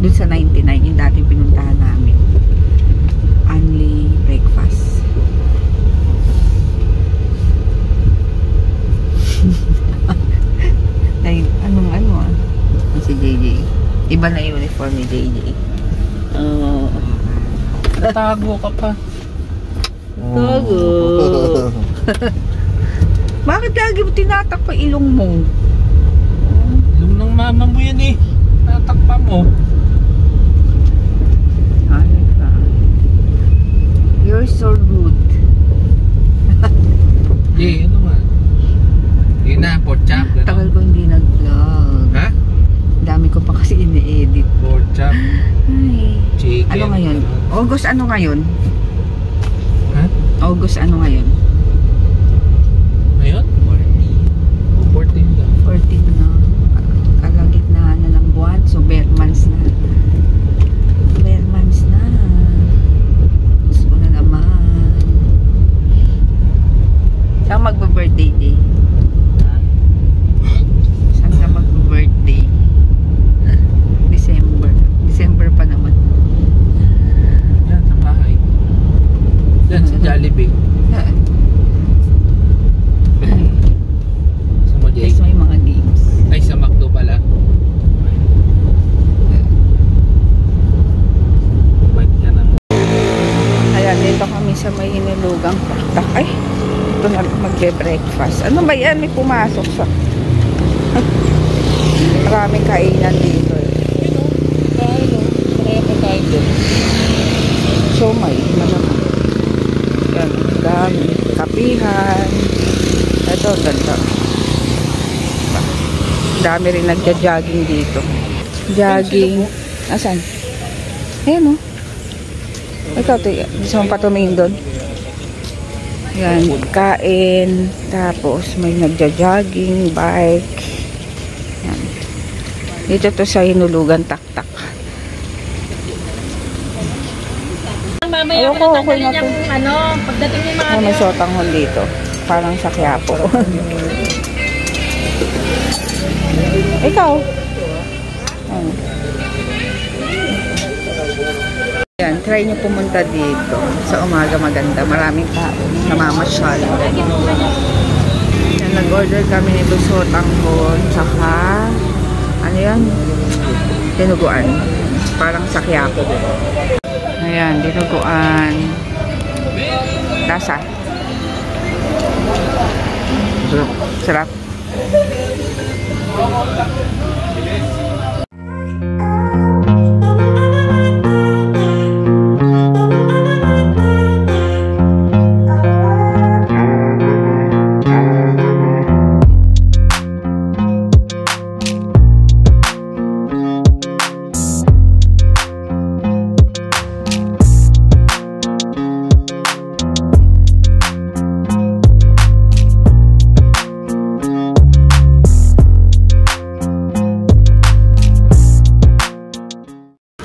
Doon sa 99, yung dating pinuntahan namin. Only breakfast. Anong ano ah? Si JJ. Iba na uniform ni JJ. Natago ka pa. Tago. Bakit lagi mo tinatakpa ilong mo? Ilong ng mama mo yan eh. Natakpa mo. Ano ka? You're so rude. Ano nga? Yun na, pork chop. Tagal ko hindi nag-vlog. Ha? Dami ko pa kasi ini-edit. Pork chop. Ay. Chicken. Ano ngayon? August ano ngayon? Ha? August ano ngayon? Ngayon? 14 lang. 14 na. Kalagitnaan na ng buwan. So, bare months na. Bare months na. Gusto ko na naman. Saan magba-birthday day? Saan ka magba-birthday? December. December pa naman. Yan, sa bahay. Yan, sa Jollibee. Sa Mojay. Yes, may mga games. Ay, sa McDo pala. Bike ka na. Ayan, dito kami sa may hinulugang paktak. Ay, ito na magbe-breakfast. Ano ba yan? May pumasok sa... Maraming kainan dito. So, may malamang. Yan, dami. Kapihan. Ito, ganda. Dami rin nagja-jogging dito. Jogging. Asan? Ayan o. Ikaw, gusto mong patumingin doon? Yan, kain. Tapos, may nagja-jogging, bike. Yan. Dito to sa hinulugan taktak. Mamaya ko natanggalin yung ano, pagdating ni mga... May sotanghon dito. Parang sa Quiapo. Ikaw? Yan, try nyo pumunta dito. Sa umaga maganda. Maraming tao. Namamasyal. Yan, nag-order kami nito sotanghon. Saka, ano yan? Dinuguan. Parang sa Quiapo. Ayan, dinuguan. Lasa. Sarap. Sarap.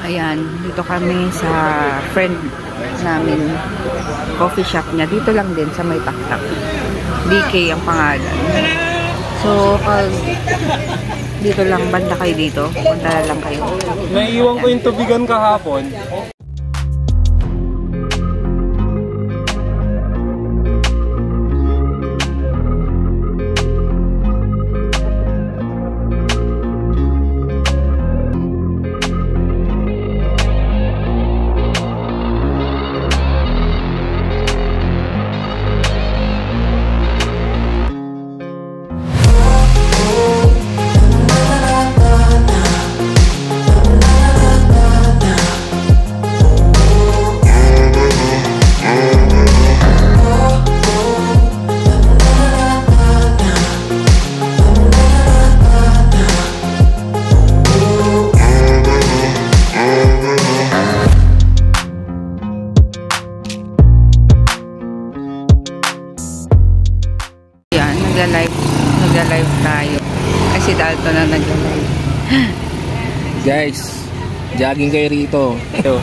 Ayan, dito kami sa friend namin, coffee shop niya. Dito lang din sa may taktak. DK ang pangalan. So, pag dito lang, banda kayo dito. Punta lang kayo. Naiiwan ko yung tubigan kahapon. Nagla-live tayo. Kasi Dalton na nagla-live. Guys, jogging kayo rito. Ito.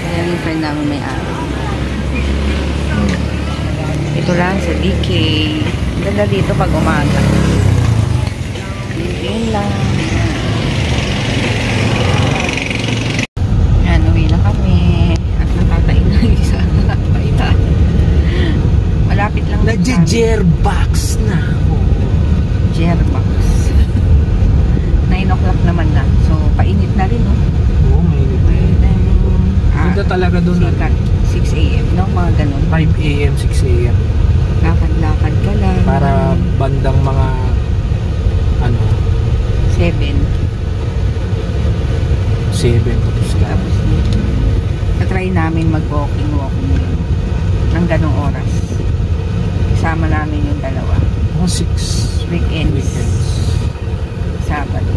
Ayan yung friend namin may araw. Ito lang sa DK. Ganda dito pag umaga. Yun lang. Gearbox na ako. Gearbox. 9 o'clock naman na. So, painit na rin, no? Oo, mainit na yun. Ganda talaga doon. 6 a.m., no? Mga ganun. 5 a.m., 6 a.m. Lakad-lakad ka lang. Para bandang mga 7. 7 tapos ka. Tapos, na-try namin mag-walking ng ganong oras. Kasama namin yung dalawa. 6 Weekends. Sabado.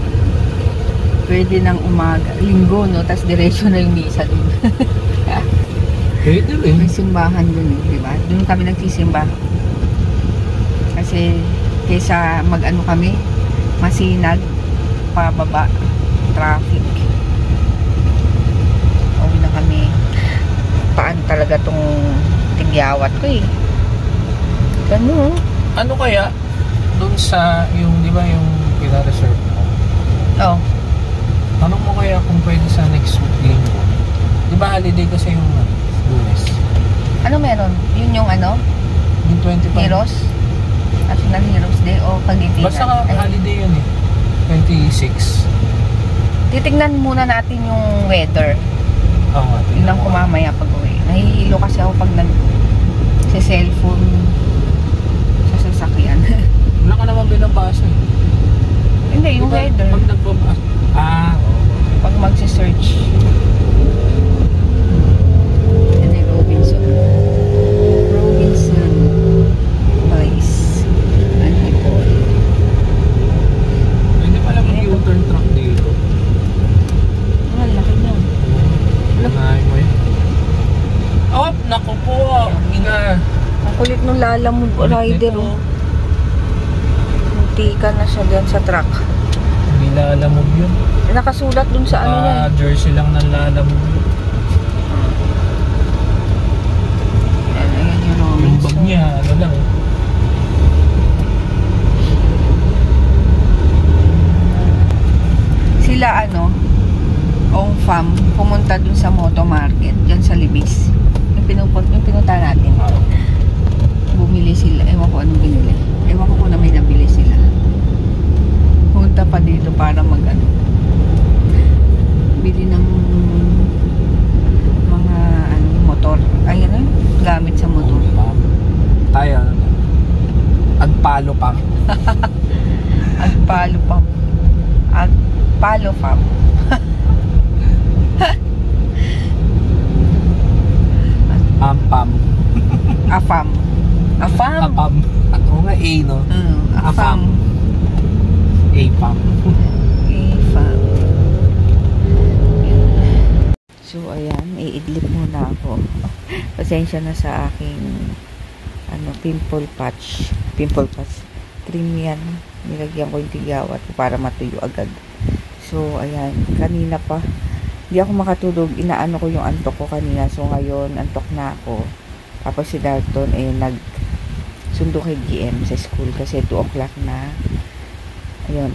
Pwede ng umaga. Linggo, no? Tapos diretso na yung misa dun. Pwede rin. May simbahan dun, diba? Dun kami nagsisimba. Kasi, kaysa mag-ano kami, masinag, pababa, traffic. Uwi na kami. Paan talaga tong tigyawat ko eh. Ganun. Ano kaya doon sa yung, di ba, yung pina-reserve mo? Oh. Tanong mo kaya kung pwede sa next week linggo. Di ba holiday kasi yung Lunes? Ano meron? Yun yung ano? Yung 25. Heroes? National Heroes Day o Pagitinan? Basta holiday yun eh. 26. Titignan muna natin yung weather. Oo nga. Yun ang kumamaya pag uwi. Nahihilo kasi ako pag sa cellphone sa sasakyan. Wala ka naman binabasa eh. Hindi, yung diba, weather. pag nagbabasa. Pag magsisearch. Yan ay Robinson Place. Antipolo. Hindi pala mag-U-turn truck dito. Ang laki niya. Nangahay mo yun. Oh, naku po. Inga. Ang kulit nung lalamog rider. Muntika na siya dyan sa truck. Hindi lalamog yun. Nakasulat dun sa ano niya. Jersey lang ng lalamog yun. Ayan yung Robinson. Yung bag niya, ano lang. Sila Ong Fam, pumunta dun sa Moto Market, dyan sa Libis. Yung pinunta natin. Bumili sila. Ewan ko anong binili. Ewan ko kung na may nabili sila. Pumunta pa dito para bili ng mga motor. Ay, gamit sa motor. Tayo, Agpalo Pam. Agpalo Pam. Agpalo Pam. Ampam. Afam. Afam. Apam. Ako nga A, no? Afam. A-pam. Afam. So, ayan. Iidlip muna ako. Pasensya na sa aking pimple patch. Pimple patch. Cream yan. Nilagyan ko yung tigawat para matuyo agad. So, ayan. Kanina pa. Hindi ako makatulog. Inaano ko yung antok ko kanina. So, ngayon, antok na ako. Tapos si Dalton, nagsundo kay GM sa school kasi 2 o'clock na. Ayun.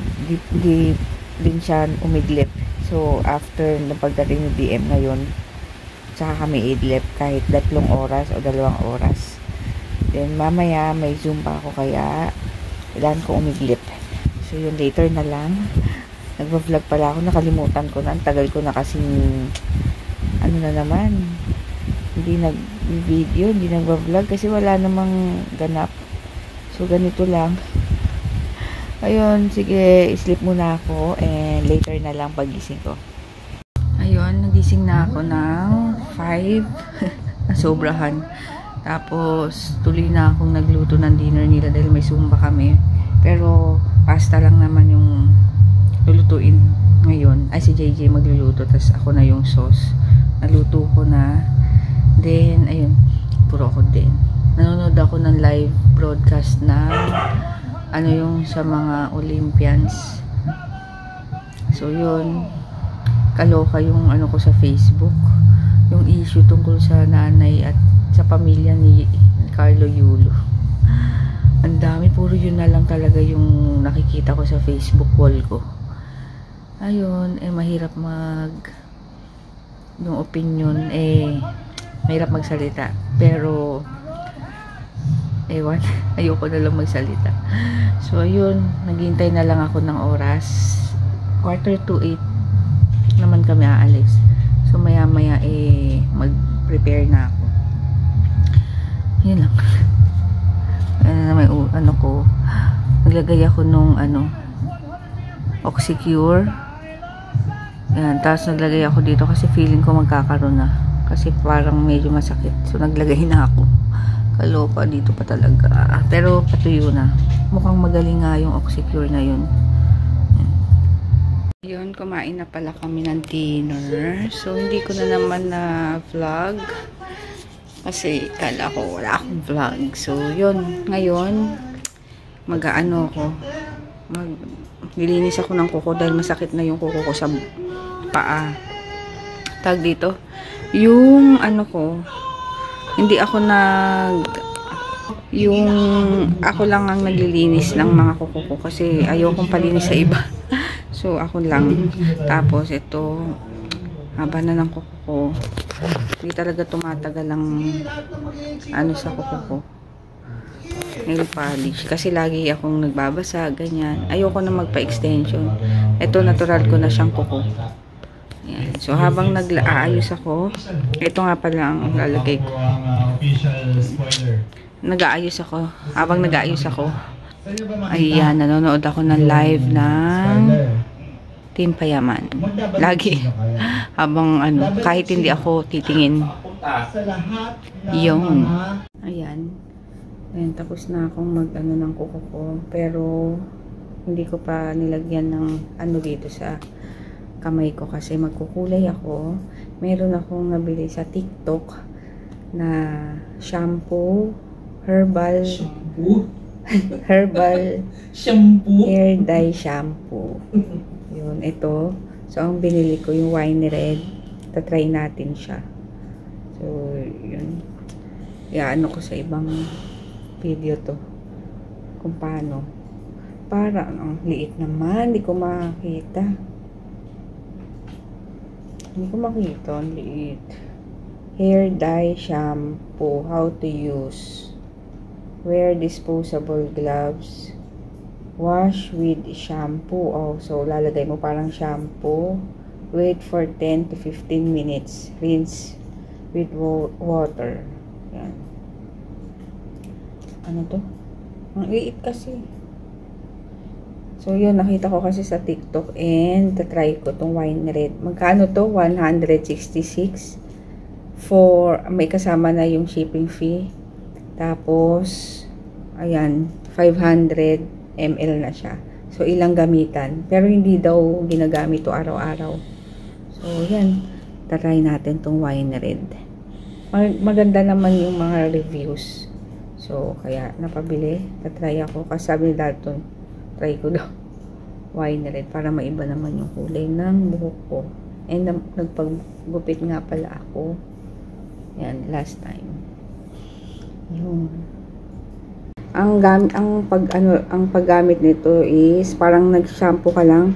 Di din siya umiglip. So, after ng pagdating ni DM ngayon, saka kami idlip kahit 3 oras o 2 oras. Then, mamaya, may Zumba ako kaya kailangan ko umiglip. So, yun, later na lang. Nagva-vlog pala ako. Nakalimutan ko na. Ang tagal ko na kasing na naman. Hindi nag-video, hindi nagva-vlog kasi wala namang ganap. So, ganito lang. Ayun, sige, sleep muna ako and later na lang pagising ko. Ayun, nagising na ako ng 5. Nasobrahan. Tapos, tuloy na akong nagluto ng dinner nila dahil may Zumba kami. Pero, pasta lang naman yung lulutuin ngayon. Ay, si JJ magluluto. Tapos, ako na yung sauce. Naluto ko na. Then, ayun, puro ako din. Nanonood ako ng live broadcast na yung sa mga Olympians. So, yun. Kaloka yung ko sa Facebook. Yung issue tungkol sa nanay at sa pamilya ni Carlo Yulo. Ang dami, puro yun na lang talaga yung nakikita ko sa Facebook wall ko. Ayun, mahirap yung opinion, mahirap magsalita. Pero, Ewan, ayoko na lang magsalita. So, ayun, naghihintay na lang ako ng oras. 7:45 naman kami aalis. So, maya-maya mag-prepare na ako. Yun lang. May ano ko, naglagay ako nung Oxycure. Yan, tapos naglagay ako dito kasi feeling ko magkakaroon na. Kasi parang medyo masakit. So, naglagay na ako. Kaloka, dito pa talaga. Pero, patuyo na. Mukhang magaling nga yung Oxycure na yun. Yun, kumain na pala kami ng dinner. So, hindi ko na naman na vlog. Kasi, kala ko wala akong vlog. So, yun. Ngayon, mag-ano ko. Nilinis ako ng kuko dahil masakit na yung kuko ko sa paa. Tag dito. Yung ano ko, hindi ako ako lang ang naglilinis ng mga kuko ko kasi ayokong palinis sa iba. So, ako lang. Tapos, ito, haba na ng kuko ko. Hindi talaga tumatagal ang sa kuko ko. Nail polish. Kasi lagi akong nagbabasa, ganyan. Ayoko na magpa-extension. Ito, natural ko na siyang kuko. Ayan. So, habang nag-aayos ako, ito nga pala ang lalagay ko. Nag-aayos ako. Habang nag-aayos ako, ayan, nanonood ako ng live ng Team Payaman. Lagi. Habang kahit hindi ako titingin. Yun. Ayan. Ayan, tapos na akong ng kuko ko. Pero, hindi ko pa nilagyan ng dito sa kamay ko kasi magkukulay ako. Meron akong nabili sa TikTok na shampoo, herbal hair dye shampoo. Yun, ito. So, ang binili ko yung wine red. Tatry natin siya. So, yun. Iaano ko sa ibang video to. Kung paano. Parang, ang liit naman. Hindi ko makita. Ang liit. Hair dye shampoo. How to use. Wear disposable gloves. Wash with shampoo. Oh, so lalagay mo parang shampoo. Wait for 10 to 15 minutes. Rinse with water. Yan. Ano to? Ang liit kasi. So, yun. Nakita ko kasi sa TikTok and tatry ko tong wine red. Magkano to? 166. May kasama na yung shipping fee. Tapos, ayan, 500 ml na siya. So, ilang gamitan. Pero, hindi daw ginagamit to araw-araw. So, yan. Tatry natin tong wine red. Maganda naman yung mga reviews. So, kaya napabili. Tatry ako. Kasi sabi ni Dalton, try ko daw wine red para maiba naman yung kulay ng buhok ko. And nagpaggupit nga pala ako. Yan, last time. Yun. Ang paggamit nito is parang nag-shampoo ka lang.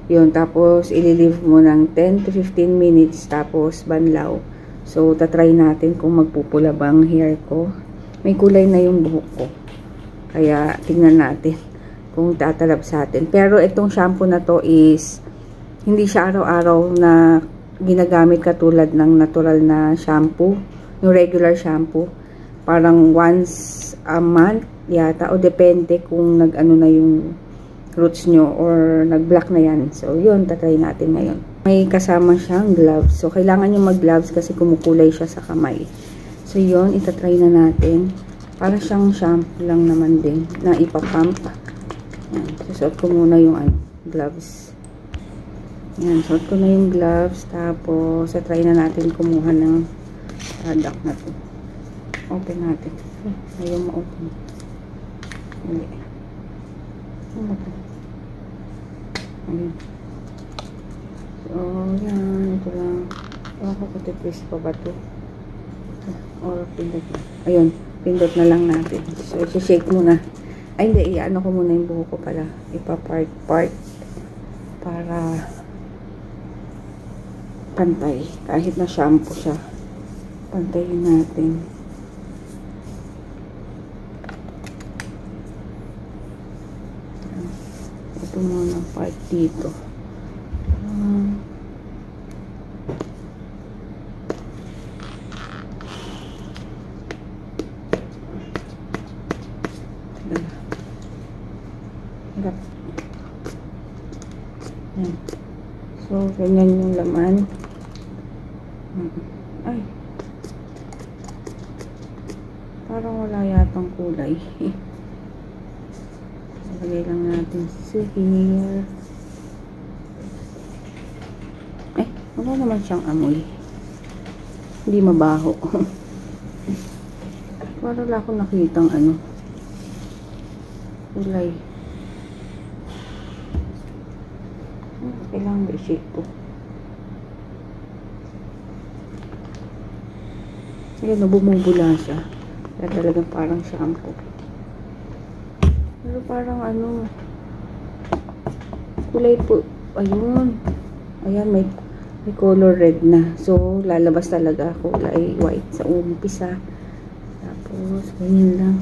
Yun, tapos ililive mo ng 10 to 15 minutes tapos banlaw. So, tatry natin kung magpupula ba ang hair ko. May kulay na yung buhok ko. Kaya, tingnan natin kung tatalab sa atin. Pero, itong shampoo na to is hindi siya araw-araw na ginagamit katulad ng natural na shampoo. Yung regular shampoo. Parang once a month yata o depende kung nag-ano na yung roots nyo or nag-black na yan. So, yun, tatry natin ngayon. May kasama siyang gloves. So, kailangan nyo mag-gloves kasi kumukulay siya sa kamay. So, yun, itatry na natin. Para siyang shampoo lang naman din na ipapump. Yan. Susuot ko muna yung gloves. Yan, suot ko na yung gloves. Tapos, try na natin kumuha ng product na to. Open natin. Ayaw ma-open. Hindi. Ano to? Ayun. So, yan. Ito lang. Ewan ko kung twist pa ba to. Or pindot na. Ayun. Pindot na lang natin. So, shake muna. Ay, hindi. Iano ko muna yung buho ko pala. Ipa-part para pantay. Kahit na shampoo siya. Pantayin natin. ito muna part dito. So, ganyan yung laman. Ay. Parang wala yatang kulay. Lagay lang natin here. Eh, wala naman siyang amoy. Hindi mabaho. Parang wala akong nakitang ano. Kulay. Kailangan i-shake ko. Ayan, bumubula siya. Kaya talagang parang shampoo. Pero parang ano, kulay po. Ayun. Ayan, may color red na. So, lalabas talaga kulay white sa umpisa. Tapos, ganyan lang.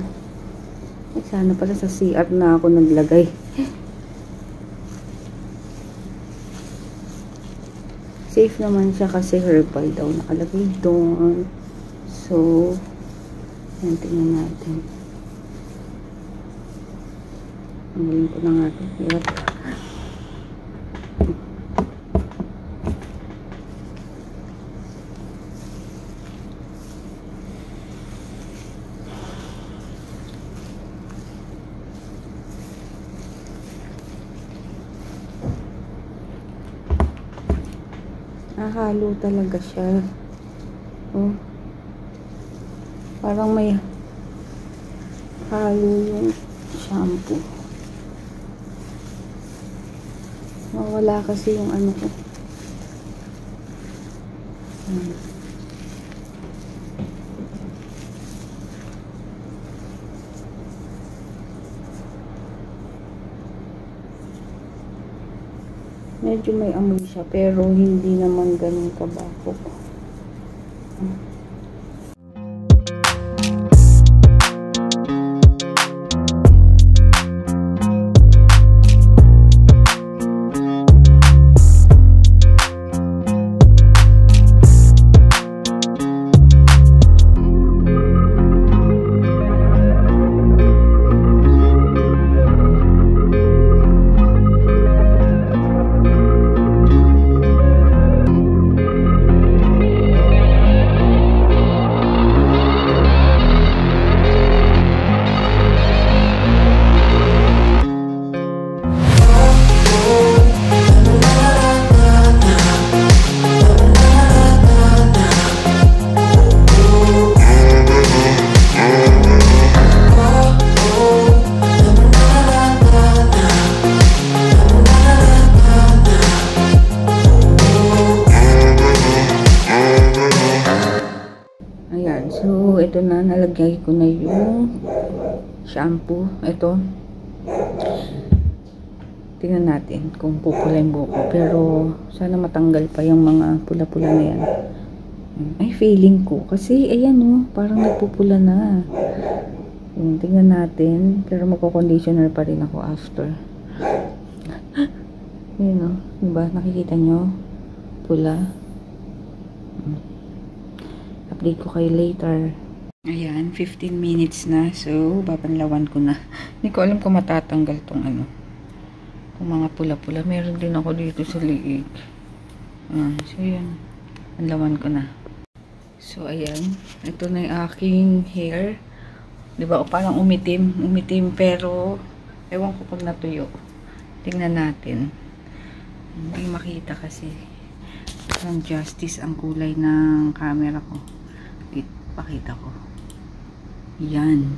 Ay, sana pala sa CR na ako naglagay. Safe naman siya kasi herbal daw nakalagay doon. So, yan, tingnan natin. Tanggalin ko na nga ito. Hirap. Halo talaga siya. Oh. Parang may halo yung shampoo. Mawala kasi yung ano ko. Medyo may amoy siya pero hindi naman ganun kabaho. So, ito na, nalagay ko na yung shampoo. Ito. Tingnan natin kung pupula yung buhok ko. Pero, sana matanggal pa yung mga pula-pula na yan. Ay, feeling ko. Kasi, ayan o, parang nagpupula na. Tingnan natin. Pero magko-conditioner pa rin ako after. Ayan o. Diba? Nakikita nyo? Pula. Update ko kayo later. Ayan, 15 minutes na. So, babanlawan ko na. Hindi ko alam kung matatanggal tong ano. Kung mga pula-pula. Meron din ako dito sa liig. So, yan. Banlawan ko na. So, ayan. Ito na yung aking hair. Diba? O, parang umitim. Umitim, pero ewan ko pag natuyo. Tingnan natin. Hindi makita kasi. Parang justice ang kulay ng camera ko. Pakita ko. Yan.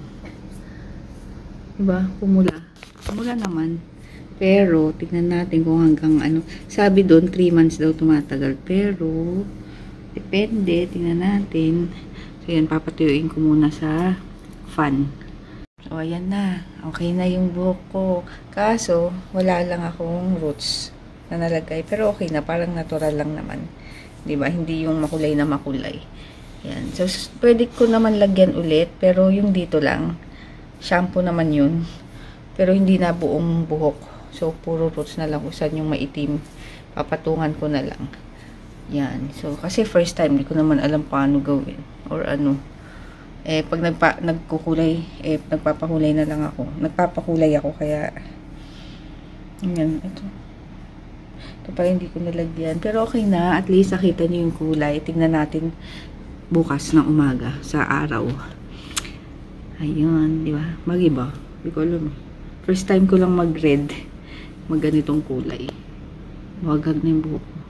Diba? Pumula. Pumula naman. Pero, tignan natin kung hanggang ano. Sabi doon, 3 months daw tumatagal. Pero, depende. Tignan natin. So, yan. Papatuyuin ko muna sa fan. So, ayan na. Okay na yung buhok ko. Kaso, wala lang akong roots na nalagay. Pero, okay na. Parang natural lang naman. Diba? Hindi yung makulay na makulay. Yan. So, pwede ko naman lagyan ulit. Pero yung dito lang. Shampoo naman yun. Pero hindi na buong buhok. So, puro roots na lang. Kung saan yung maitim, papatungan ko na lang. Yan. So, kasi first time, hindi ko naman alam paano gawin. Or ano. Eh, pag nagkukulay, nagpapakulay na lang ako. Nagpapakulay ako, kaya yan, ito. Ito pa hindi ko nalagyan. Pero okay na. At least nakita niyo yung kulay. Tingnan natin bukas ng umaga sa araw. Ayun, di ba? Mag-iba. Hindi ko alam. First time ko lang mag-red. Mag-ganitong kulay. Wagag na yung buhok.